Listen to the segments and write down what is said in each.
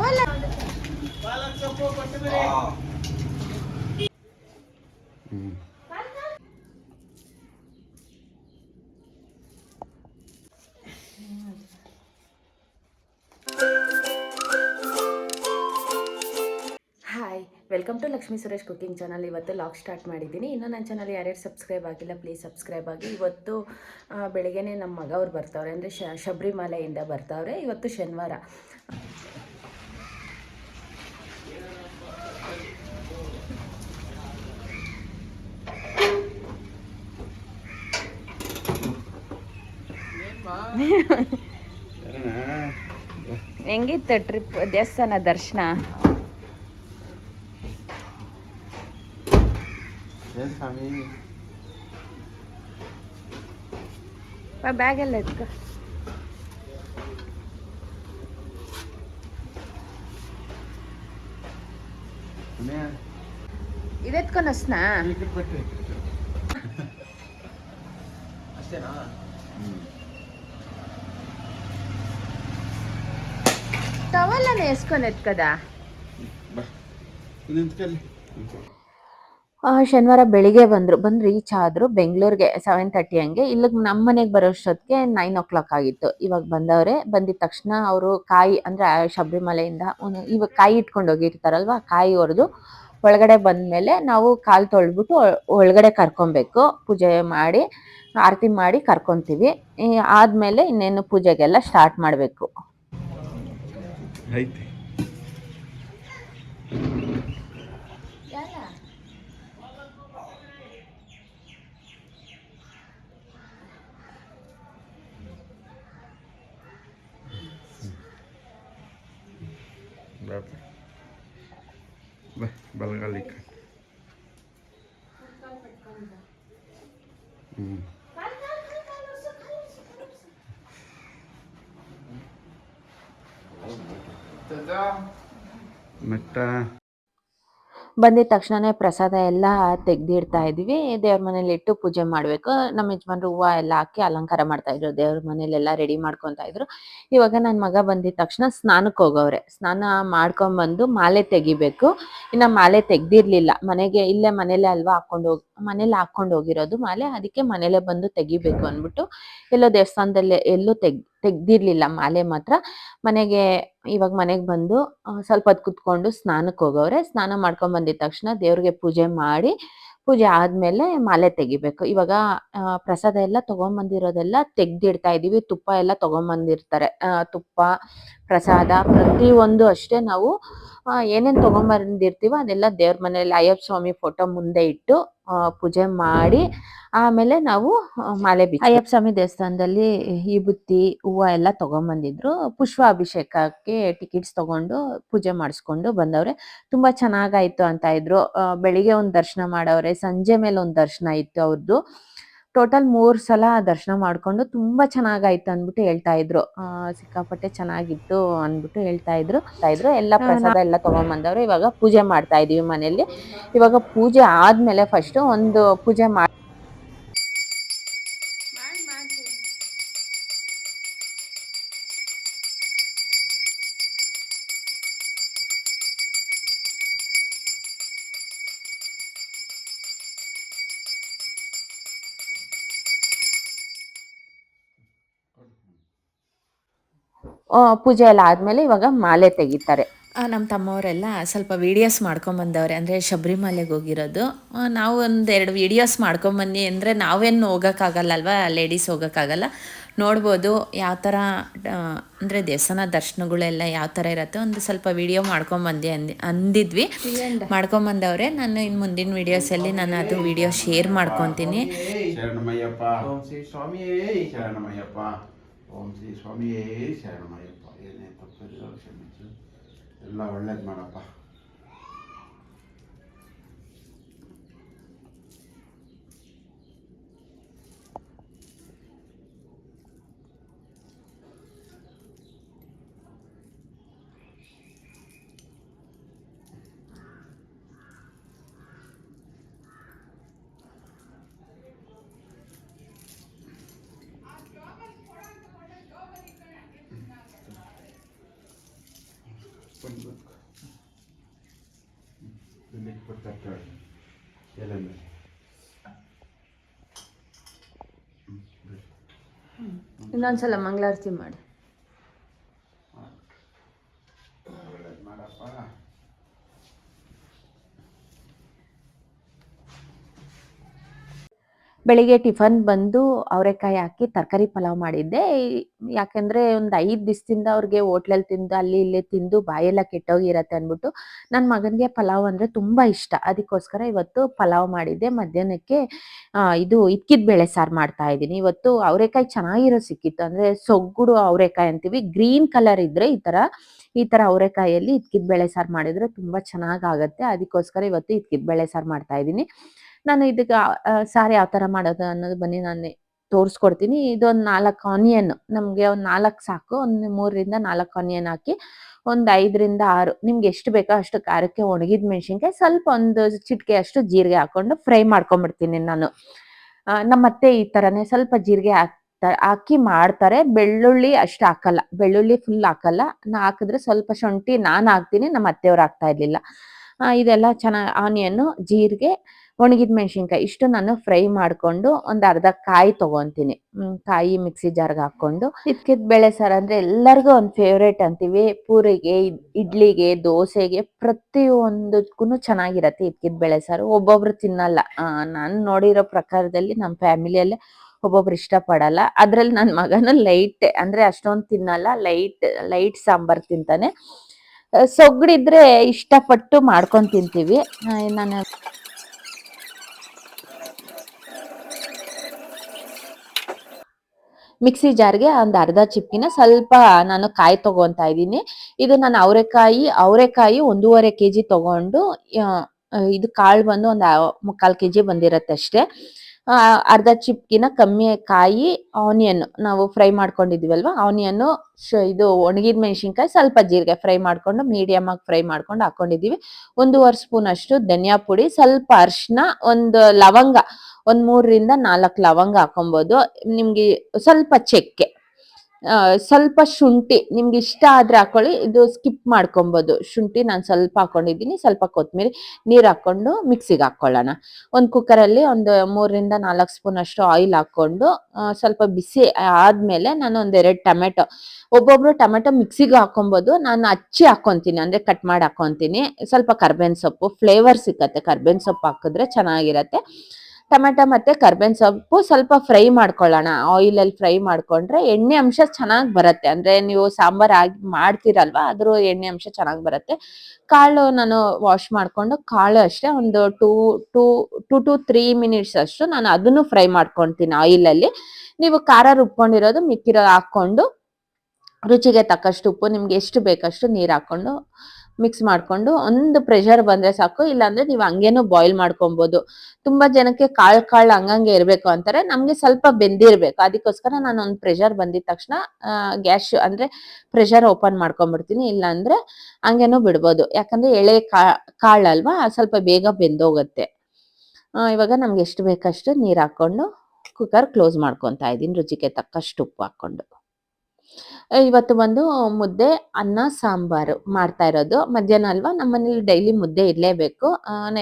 Hi, welcome to Lakshmi Suresh cooking channel. ಇವತ್ತು vlog start ಮಾಡಿದ್ದೀನಿ. ಇನ್ನೂ ನನ್ನ ಚಾನಲ್ ಯಾರ್ಯಾರು ಸಬ್ಸ್ಕ್ರೈಬ್ ಆಗಿಲ್ಲ ಪ್ಲೀಸ್ ಸಬ್ಸ್ಕ್ರೈಬ್ ಆಗಿ. ಇವತ್ತು ಬೆಳಗ್ಗೆನೇ ನಮ್ಮ ಮಗ ಅವ್ರು ಬರ್ತಾವ್ರೆ, ಅಂದರೆ ಶಬರಿಮಲೆಯಿಂದ ಬರ್ತಾವ್ರೆ. ಇವತ್ತು ಶನಿವಾರ. ಹೆಂಗಿತ್ತು ಟ್ರಿಪ್, ದೇವಸ್ಥಾನ ದರ್ಶನ? ಬ್ಯಾಗ್ ಎಲ್ಲ ಎತ್ಕೊ. ಇದೆತ್ಕೊಂಡು ಅಷ್ಟನಾ? ಅಷ್ಟೇನಾ? ಟವಲನ್ನ ಎಸ್ಕೊಂಡು ಎತ್ಕದ. ಶನಿವಾರ ಬೆಳಿಗ್ಗೆ ಬಂದು ರೀಚ್ ಆದರು ಬೆಂಗಳೂರಿಗೆ 7:30 ಹಂಗೆ. ಇಲ್ಲಿಗೆ ನಮ್ಮ ಮನೆಗೆ ಬರೋಷ್ಟೊತ್ತಿಗೆ 9 o'clock ಆಗಿತ್ತು. ಇವಾಗ ಬಂದವ್ರೆ. ಬಂದಿದ ತಕ್ಷಣ ಅವರು ಕಾಯಿ, ಅಂದರೆ ಶಬರಿಮಲೆಯಿಂದ ಇವಾಗ ಕಾಯಿ ಇಟ್ಕೊಂಡು ಹೋಗಿರ್ತಾರಲ್ವ, ಕಾಯಿ ಹೊಡೆದು ಒಳಗಡೆ ಬಂದಮೇಲೆ ನಾವು ಕಾಲು ತೊಳೆದ್ಬಿಟ್ಟು ಒಳಗಡೆ ಕರ್ಕೊಬೇಕು. ಪೂಜೆ ಮಾಡಿ ಆರತಿ ಮಾಡಿ ಕರ್ಕೊತೀವಿ. ಆದಮೇಲೆ ಇನ್ನೇನು ಪೂಜೆಗೆಲ್ಲ ಸ್ಟಾರ್ಟ್ ಮಾಡಬೇಕು. ಬಲಗಾಲಿ ಮೆಟ್ಟ. ಬಂದಿದ ತಕ್ಷಣನೇ ಪ್ರಸಾದ ಎಲ್ಲ ತೆಗ್ದಿಡ್ತಾ ಇದ್ವಿ. ದೇವ್ರ ಮನೇಲಿ ಇಟ್ಟು ಪೂಜೆ ಮಾಡಬೇಕು. ನಮ್ಮ ಯಜಮಾನ್ರು ಹೂವು ಎಲ್ಲ ಹಾಕಿ ಅಲಂಕಾರ ಮಾಡ್ತಾ ಇದ್ರು. ದೇವ್ರ ಮನೇಲೆಲ್ಲ ರೆಡಿ ಮಾಡ್ಕೊತಾ ಇದ್ರು. ಇವಾಗ ನನ್ನ ಮಗ ಬಂದಿದ ತಕ್ಷಣ ಸ್ನಾನಕ್ಕೆ ಹೋಗವ್ರೆ. ಸ್ನಾನ ಮಾಡ್ಕೊಂಬಂದು ಮಾಲೆ ತೆಗಿಬೇಕು. ಇನ್ನು ಮಾಲೆ ತೆಗ್ದಿರ್ಲಿಲ್ಲ. ಇಲ್ಲೇ ಮನೇಲೆ ಅಲ್ವಾ ಮನೇಲಿ ಹಾಕೊಂಡು ಹೋಗಿರೋದು ಮಾಲೆ, ಅದಕ್ಕೆ ಮನೇಲೆ ಬಂದು ತೆಗಿಬೇಕು ಅಂದ್ಬಿಟ್ಟು ಎಲ್ಲೋ ದೇವಸ್ಥಾನದಲ್ಲಿ ಎಲ್ಲೂ ತೆಗ್ದಿರ್ಲಿಲ್ಲ ಮಾಲೆ ಮಾತ್ರ. ಇವಾಗ ಮನೆಗೆ ಬಂದು ಸ್ವಲ್ಪ ಹೊತ್ತು ಕುತ್ಕೊಂಡು ಸ್ನಾನಕ್ಕೆ ಹೋಗವ್ರೆ. ಸ್ನಾನ ಮಾಡ್ಕೊಂಡ್ ಬಂದಿದ ತಕ್ಷಣ ದೇವ್ರಿಗೆ ಪೂಜೆ ಮಾಡಿ, ಪೂಜೆ ಆದ್ಮೇಲೆ ಮಾಲೆ ತೆಗಿಬೇಕು. ಇವಾಗ ಪ್ರಸಾದ ಎಲ್ಲ ತಗೊಂಬಂದಿರೋದೆಲ್ಲ ತೆಗ್ದಿಡ್ತಾ ಇದೀವಿ. ತುಪ್ಪ ಎಲ್ಲ ತಗೊಂಬಂದಿರ್ತಾರೆ. ತುಪ್ಪ, ಪ್ರಸಾದ ಪ್ರತಿಯೊಂದು ಅಷ್ಟೇ. ನಾವು ಏನೇನು ತಗೊಂಬಂದಿರ್ತೀವೋ ಅದೆಲ್ಲ ದೇವ್ರ ಮನೇಲಿ ಅಯ್ಯಪ್ಪ ಸ್ವಾಮಿ ಫೋಟೋ ಮುಂದೆ ಇಟ್ಟು ಪೂಜೆ ಮಾಡಿ ಆಮೇಲೆ ನಾವು ಮಾಲೆ ಅಯ್ಯಪ್ಪ ಸ್ವಾಮಿ ದೇವಸ್ಥಾನದಲ್ಲಿ ವಿಭೂತಿ ಹೂವು ಎಲ್ಲ ತಗೊಂಬಂದಿದ್ರು. ಪುಷ್ಪ ಅಭಿಷೇಕಕ್ಕೆ ಟಿಕೆಟ್ಸ್ ತಗೊಂಡು ಪೂಜೆ ಮಾಡಿಸ್ಕೊಂಡು ಬಂದವ್ರೆ. ತುಂಬಾ ಚೆನ್ನಾಗಾಯ್ತು ಅಂತ ಇದ್ರು. ಬೆಳಿಗ್ಗೆ ಒಂದು ದರ್ಶನ ಮಾಡವ್ರೆ, ಸಂಜೆ ಮೇಲೆ ಒಂದು ದರ್ಶನ ಇತ್ತು ಅವ್ರದ್ದು. ಟೋಟಲ್ 3 ಸಲ ದರ್ಶನ ಮಾಡ್ಕೊಂಡು ತುಂಬಾ ಚೆನ್ನಾಗಾಯ್ತು ಅಂದ್ಬಿಟ್ಟು ಹೇಳ್ತಾ ಇದ್ರು. ಸಿಕ್ಕಾಪಟ್ಟೆ ಚೆನ್ನಾಗಿತ್ತು ಅಂದ್ಬಿಟ್ಟು ಹೇಳ್ತಾ ಇದ್ರು. ಎಲ್ಲ ಪ್ರಸಾದ ಎಲ್ಲ ತಗೊಂಬಂದವ್ರೆ. ಇವಾಗ ಪೂಜೆ ಮಾಡ್ತಾ ಇದೀವಿ ಮನೇಲಿ. ಇವಾಗ ಪೂಜೆ ಆದ್ಮೇಲೆ ಫಸ್ಟ್ ಒಂದು ಪೂಜೆ ಪೂಜೆ ಎಲ್ಲ ಆದಮೇಲೆ ಇವಾಗ ಮಾಲೆ ತೆಗಿತಾರೆ. ನಮ್ಮ ತಮ್ಮವರೆಲ್ಲ ಸ್ವಲ್ಪ ವೀಡಿಯೋಸ್ ಮಾಡ್ಕೊಂಬಂದವ್ರೆ, ಅಂದರೆ ಶಬರಿಮಲೆಗೆ ಹೋಗಿರೋದು. ನಾವು 1-2 ವೀಡಿಯೋಸ್ ಮಾಡ್ಕೊಂಬನ್ನಿ ಅಂದರೆ ನಾವೇನು ಹೋಗೋಕ್ಕಾಗಲ್ಲ, ಲೇಡೀಸ್ ಹೋಗೋಕ್ಕಾಗಲ್ಲ. ನೋಡ್ಬೋದು ಯಾವ ಥರ ಅಂದರೆ ದೇವಸ್ಥಾನ ದರ್ಶನಗಳೆಲ್ಲ ಯಾವ ಥರ ಇರುತ್ತೆ. ಒಂದು ಸ್ವಲ್ಪ ವೀಡಿಯೋ ಮಾಡ್ಕೊಂಬಂದು ಅಂದಿದ್ವಿ. ಮಾಡ್ಕೊಂಬಂದವ್ರೆ. ನಾನು ಇನ್ನು ಮುಂದಿನ ವೀಡಿಯೋಸಲ್ಲಿ ನಾನು ಅದು ವೀಡಿಯೋ ಶೇರ್ ಮಾಡ್ಕೊತೀನಿ. ಶರಣಮಯ್ಯಪ್ಪ. ಓಂ ಶ್ರೀ ಸ್ವಾಮಿಯೇ ಶರಣಮಯ್ಯಪ್ಪ. ಓಂ ಶ್ರೀ ಸ್ವಾಮಿಯೇ ಶರಣಮಯ್ಯಪ್ಪ. ಏನೇ ತಪ್ಪಿದ್ರು ಕ್ಷಮಿಸು, ಎಲ್ಲ ಒಳ್ಳೇದು ಮಾಡಪ್ಪ. ಬಂದು ಇಲ್ಲಿಗೆ ಬರ್ತಾರೆ ಎಲ್ಲೆಲ್ಲ ಇನ್ನೊಂದ್ಸಲ ಮಂಗಳಾರತಿ ಮಾಡಿ. ಒಳ್ಳೇದು ಮಾಡಪ್ಪ. ಬೆಳಿಗ್ಗೆ ಟಿಫನ್ ಬಂದು ಅವರೆಕಾಯಿ ಹಾಕಿ ತರಕಾರಿ ಪಲಾವ್ ಮಾಡಿದ್ದೆ. ಯಾಕಂದರೆ ಒಂದು 5 ದಿವಸದಿಂದ ಅವ್ರಿಗೆ ಹೋಟ್ಲಲ್ಲಿ ತಿಂದು ಅಲ್ಲಿ ಇಲ್ಲಿ ತಿಂದು ಬಾಯೆಲ್ಲ ಕೆಟ್ಟೋಗಿರತ್ತೆ ಅಂದ್ಬಿಟ್ಟು ನನ್ನ ಮಗನಿಗೆ ಪಲಾವ್ ಅಂದರೆ ತುಂಬ ಇಷ್ಟ. ಅದಕ್ಕೋಸ್ಕರ ಇವತ್ತು ಪಲಾವ್ ಮಾಡಿದ್ದೆ. ಮಧ್ಯಾಹ್ನಕ್ಕೆ ಇದು ಇಕ್ಕಿದ ಬೇಳೆ ಸಾರು ಮಾಡ್ತಾ ಇದ್ದೀನಿ. ಇವತ್ತು ಅವರೆಕಾಯಿ ಚೆನ್ನಾಗಿರೋ ಸಿಕ್ಕಿತ್ತು, ಅಂದರೆ ಸೊಗ್ಗುಡು ಅವರೆಕಾಯಿ ಅಂತೀವಿ, ಗ್ರೀನ್ ಕಲರ್ ಇದ್ದರೆ ಈ ಥರ ಅವರೆಕಾಯಲ್ಲಿ ಇಕ್ಕಿದ ಬೇಳೆ ಸಾರು ಮಾಡಿದರೆ ತುಂಬ ಚೆನ್ನಾಗಾಗತ್ತೆ. ಅದಕ್ಕೋಸ್ಕರ ಇವತ್ತು ಇಕ್ಕಿದ ಬೇಳೆ ಸಾರು ಮಾಡ್ತಾ ಇದ್ದೀನಿ. ನಾನು ಇದಕ್ಕೆ ಸಾರು ಯಾವ ಥರ ಮಾಡೋದು ಅನ್ನೋದು ಬನ್ನಿ ನಾನು ತೋರಿಸ್ಕೊಡ್ತೀನಿ. ಇದೊಂದು 4 ಆನಿಯನ್, ನಮಗೆ ಒಂದು 4 ಸಾಕು. ಒಂದು 3ರಿಂದ 4 ಆನಿಯನ್ ಹಾಕಿ ಒಂದು 5ರಿಂದ 6 ನಿಮ್ಗೆ ಎಷ್ಟು ಬೇಕೋ ಅಷ್ಟು ಖಾರಕ್ಕೆ ಒಣಗಿದ ಮೆಣಸಿನ್ಕಾಯಿ, ಸ್ವಲ್ಪ ಒಂದು ಚಿಟಿಕೆ ಅಷ್ಟು ಜೀರಿಗೆ ಹಾಕೊಂಡು ಫ್ರೈ ಮಾಡ್ಕೊಂಡ್ಬಿಡ್ತೀನಿ ನಾನು. ನಮ್ಮತ್ತೆ ಈ ಥರನೇ ಸ್ವಲ್ಪ ಜೀರಿಗೆ ಹಾಕಿ ಮಾಡ್ತಾರೆ. ಬೆಳ್ಳುಳ್ಳಿ ಅಷ್ಟು ಹಾಕಲ್ಲ, ಬೆಳ್ಳುಳ್ಳಿ ಫುಲ್ ಹಾಕಲ್ಲ. ಹಾಕಿದ್ರೆ ಸ್ವಲ್ಪ ಶುಂಠಿ ನಾನು ಹಾಕ್ತೀನಿ, ನಮ್ಮ ಅತ್ತೆಯವ್ರು ಹಾಕ್ತಾ ಇರಲಿಲ್ಲ. ಇದೆಲ್ಲ ಚೆನ್ನಾಗಿ ಆನಿಯನ್ನು, ಜೀರಿಗೆ, ಒಣಗಿದ ಮೆಣಸಿನ್ಕಾಯಿ ಇಷ್ಟು ನಾನು ಫ್ರೈ ಮಾಡಿಕೊಂಡು ಒಂದು ಅರ್ಧ ಕಾಯಿ ತೊಗೊತೀನಿ. ಕಾಯಿ ಮಿಕ್ಸಿ ಜಾರ್ಗೆ ಹಾಕ್ಕೊಂಡು ಇಕ್ಕಿದ ಬೇಳೆ ಸಾರು ಅಂದರೆ ಎಲ್ಲರಿಗೂ ಒಂದು ಫೇವ್ರೇಟ್ ಅಂತೀವಿ. ಪೂರಿಗೆ, ಇಡ್ಲಿಗೆ, ದೋಸೆಗೆ ಪ್ರತಿಯೊಂದಕ್ಕೂ ಚೆನ್ನಾಗಿರತ್ತೆ ಇಕ್ಕಿದ ಬೇಳೆ ಸಾರು. ಒಬ್ಬೊಬ್ರು ತಿನ್ನಲ್ಲ. ನಾನು ನೋಡಿರೋ ಪ್ರಕಾರದಲ್ಲಿ ನಮ್ಮ ಫ್ಯಾಮಿಲಿಯಲ್ಲೇ ಒಬ್ಬೊಬ್ರು ಇಷ್ಟಪಡಲ್ಲ. ಅದರಲ್ಲಿ ನನ್ನ ಮಗನೂ ಲೈಟ್, ಅಂದರೆ ಅಷ್ಟೊಂದು ತಿನ್ನಲ್ಲ, ಲೈಟ್ ಸಾಂಬಾರು ತಿಂತಾನೆ. ಸೊಗ್ಗಡಿದ್ರೆ ಇಷ್ಟಪಟ್ಟು ಮಾಡ್ಕೊಂಡು ತಿಂತೀವಿ. ನಾನು ಮಿಕ್ಸಿ ಜಾರ್ಗೆ ಒಂದು ಅರ್ಧ ಚಿಪ್ಪಿನ ಸ್ವಲ್ಪ ನಾನು ಕಾಯಿ ತೊಗೊತಾ ಇದ್ದೀನಿ. ಇದು ನಾನು ಅವರೆಕಾಯಿ 1.5 kg ತೊಗೊಂಡು, ಇದು ಕಾಳು ಬಂದು ಒಂದು 3/4 kg ಬಂದಿರತ್ತೆ ಅಷ್ಟೇ. ಅರ್ಧ ಚಿಪ್ಕಿನ ಕಮ್ಮಿ ಕಾಯಿ, ಆನಿಯನ್ ನಾವು ಫ್ರೈ ಮಾಡ್ಕೊಂಡಿದ್ದೀವಲ್ವ, ಆನಿಯನ್ನು, ಇದು ಒಣಗಿದ ಮೆಣಸಿನ್ಕಾಯಿ, ಸ್ವಲ್ಪ ಜೀರಿಗೆ ಫ್ರೈ ಮಾಡಿಕೊಂಡು ಮೀಡಿಯಮ್ ಆಗಿ ಫ್ರೈ ಮಾಡ್ಕೊಂಡು ಹಾಕೊಂಡಿದ್ದೀವಿ. 1.5 ಸ್ಪೂನ್ ಅಷ್ಟು ಧನಿಯಾ ಪುಡಿ, ಸ್ವಲ್ಪ ಅರಿಶಿನ, ಒಂದು ಲವಂಗ, ಒಂದು 3ರಿಂದ 4 ಲವಂಗ ಹಾಕೊಬೋದು. ನಿಮ್ಗೆ ಸ್ವಲ್ಪ ಚಕ್ಕೆ, ಸ್ವಲ್ಪ ಶುಂಠಿ ನಿಮ್ಗೆ ಇಷ್ಟ ಆದ್ರೆ ಹಾಕೊಳ್ಳಿ, ಇದು ಸ್ಕಿಪ್ ಮಾಡ್ಕೊಬೋದು. ಶುಂಠಿ ನಾನು ಸ್ವಲ್ಪ ಹಾಕೊಂಡಿದ್ದೀನಿ, ಸ್ವಲ್ಪ ಕೊತ್ತಂಬರಿ, ನೀರು ಹಾಕೊಂಡು ಮಿಕ್ಸಿಗೆ ಹಾಕೊಳ್ಳೋಣ. ಒಂದು ಕುಕ್ಕರಲ್ಲಿ ಒಂದು 3ರಿಂದ 4 ಸ್ಪೂನ್ ಅಷ್ಟು ಆಯಿಲ್ ಹಾಕೊಂಡು ಸ್ವಲ್ಪ ಬಿಸಿ ಆದ್ಮೇಲೆ ನಾನು ಒಂದೆರಡು ಟೊಮೆಟೊ, ಒಬ್ಬೊಬ್ರು ಟೊಮೆಟೊ ಮಿಕ್ಸಿಗೆ ಹಾಕೊಬೋದು, ನಾನು ಹಚ್ಚಿ ಹಾಕೊಂತೀನಿ, ಅಂದ್ರೆ ಕಟ್ ಮಾಡಿ ಹಾಕೊಂತೀನಿ. ಸ್ವಲ್ಪ ಕರ್ಬೇವಿನ ಸೊಪ್ಪು, ಫ್ಲೇವರ್ ಸಿಕ್ಕತ್ತೆ, ಕರ್ಬೇವಿನ ಸೊಪ್ಪು ಹಾಕಿದ್ರೆ ಚೆನ್ನಾಗಿರತ್ತೆ. ಟೊಮೆಟೊ ಮತ್ತೆ ಕರ್ಬೇವಿನ ಸೊಪ್ಪು ಸ್ವಲ್ಪ ಫ್ರೈ ಮಾಡ್ಕೊಳ್ಳೋಣ. ಆಯಿಲಲ್ಲಿ ಫ್ರೈ ಮಾಡ್ಕೊಂಡ್ರೆ ಎಣ್ಣೆ ಅಂಶ ಚೆನ್ನಾಗಿ ಬರುತ್ತೆ, ಅಂದ್ರೆ ನೀವು ಸಾಂಬಾರ್ ಮಾಡ್ತೀರಲ್ವಾ, ಅದ್ರ ಎಣ್ಣೆ ಅಂಶ ಚೆನ್ನಾಗಿ ಬರುತ್ತೆ. ಕಾಳು ನಾನು ವಾಶ್ ಮಾಡ್ಕೊಂಡು, ಕಾಳು ಅಷ್ಟೇ ಒಂದು 2 to 3 ಮಿನಿಟ್ಸ್ ಅಷ್ಟು ನಾನು ಅದನ್ನು ಫ್ರೈ ಮಾಡ್ಕೊತೀನಿ ಆಯಿಲಲ್ಲಿ. ನೀವು ಖಾರ ರುಬ್ಕೊಂಡಿರೋದು ಮಿಕ್ಕಿರೋ ಹಾಕೊಂಡು, ರುಚಿಗೆ ತಕ್ಕಷ್ಟು ಉಪ್ಪು, ನಿಮ್ಗೆ ಎಷ್ಟು ಬೇಕಷ್ಟು ನೀರು ಹಾಕೊಂಡು ಮಿಕ್ಸ್ ಮಾಡ್ಕೊಂಡು ಒಂದು ಪ್ರೆಷರ್ ಬಂದ್ರೆ ಸಾಕು. ಇಲ್ಲಾಂದ್ರೆ ನೀವು ಹಂಗೇನು ಬಾಯ್ಲ್ ಮಾಡ್ಕೊಬೋದು. ತುಂಬಾ ಜನಕ್ಕೆ ಕಾಳು ಹಂಗಂಗೆ ಇರಬೇಕು ಅಂತಾರೆ, ನಮ್ಗೆ ಸ್ವಲ್ಪ ಬೆಂದಿರ್ಬೇಕು. ಅದಕ್ಕೋಸ್ಕರ ನಾನು ಒಂದು ಪ್ರೆಷರ್ ಬಂದಿದ ತಕ್ಷಣ ಗ್ಯಾಸ್ ಅಂದ್ರೆ ಪ್ರೆಷರ್ ಓಪನ್ ಮಾಡ್ಕೊಂಡ್ಬಿಡ್ತೀನಿ. ಇಲ್ಲಾಂದ್ರೆ ಹಂಗೇನೂ ಬಿಡ್ಬೋದು, ಯಾಕಂದ್ರೆ ಎಳೆ ಕಾಳಲ್ವಾ, ಸ್ವಲ್ಪ ಬೇಗ ಬೆಂದೋಗುತ್ತೆ. ಇವಾಗ ನಮ್ಗೆ ಎಷ್ಟು ಬೇಕಷ್ಟು ನೀರು ಹಾಕೊಂಡು ಕುಕ್ಕರ್ ಕ್ಲೋಸ್ ಮಾಡ್ಕೊತಾ ಇದ್ದೀನಿ, ರುಚಿಗೆ ತಕ್ಕಷ್ಟು ಉಪ್ಪು ಹಾಕೊಂಡು. ಇವತ್ತು ಬಂದು ಮುದ್ದೆ, ಅನ್ನ, ಸಾಂಬಾರು ಮಾಡ್ತಾ ಇರೋದು. ಮಧ್ಯಾಹ್ನ ಅಲ್ವಾ, ನಮ್ಮನೇಲಿ ಡೈಲಿ ಮುದ್ದೆ ಇರಲೇಬೇಕು.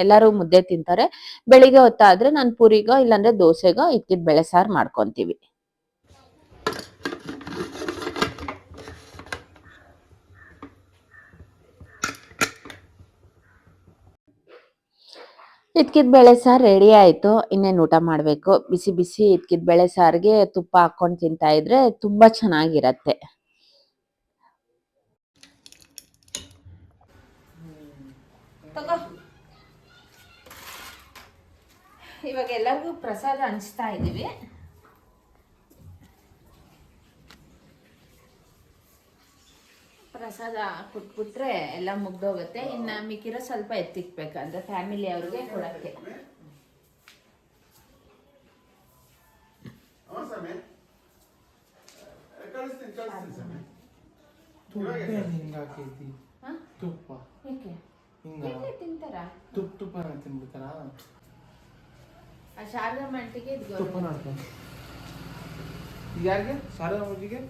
ಎಲ್ಲರೂ ಮುದ್ದೆ ತಿಂತಾರೆ. ಬೆಳಿಗ್ಗೆ ಹೊತ್ತಾದ್ರೆ ನಾನು ಪೂರಿಗೋ ಇಲ್ಲಾಂದ್ರೆ ದೋಸೆಗೋ ಇಕ್ಕಿದ ಬೇಳೆ ಸಾರು ಮಾಡ್ಕೊಂತೀವಿ. ಇದ್ಕಿದ ಬೇಳೆ ಸಾರು ರೆಡಿ ಆಯ್ತು, ಇನ್ನೇನು ಊಟ ಮಾಡಬೇಕು. ಬಿಸಿ ಬಿಸಿ ಇದ್ಕಿದ ಬೇಳೆ ಸಾರಿಗೆ ತುಪ್ಪ ಹಾಕೊಂಡು ತಿಂತಾ ಇದ್ರೆ ತುಂಬಾ ಚೆನ್ನಾಗಿರತ್ತೆ. ಇವಾಗ ಎಲ್ಲರಿಗೂ ಪ್ರಸಾದ ಹಂಚ್ತಾ ಇದ್ದೀವಿ. ಪ್ರಸಾದ ಕೊಟ್ಬಿಟ್ರೆ ಎಲ್ಲ ಮುಗ್ದೋಗುತ್ತೆ. ಇನ್ನು ಮಿಕ್ಕಿರೋ ಸ್ವಲ್ಪ ಎತ್ತಿಕ್ಬೇಕು, ಅಂದ್ರೆ ಫ್ಯಾಮಿಲಿ ಅವ್ರಿಗೆ ಕೊಡಕ್ಕೆ. ತಿಂತಾರ ತುಪ್ಪ ತಿನ್ಬಿಡ್ತಾರ. ಶಾರದಾ ಮಂಟಿಗೆ ತುಪ್ಪ ಯಾರಿಗೆ? ಶಾರದಾ ಮಂಟಿಗೆ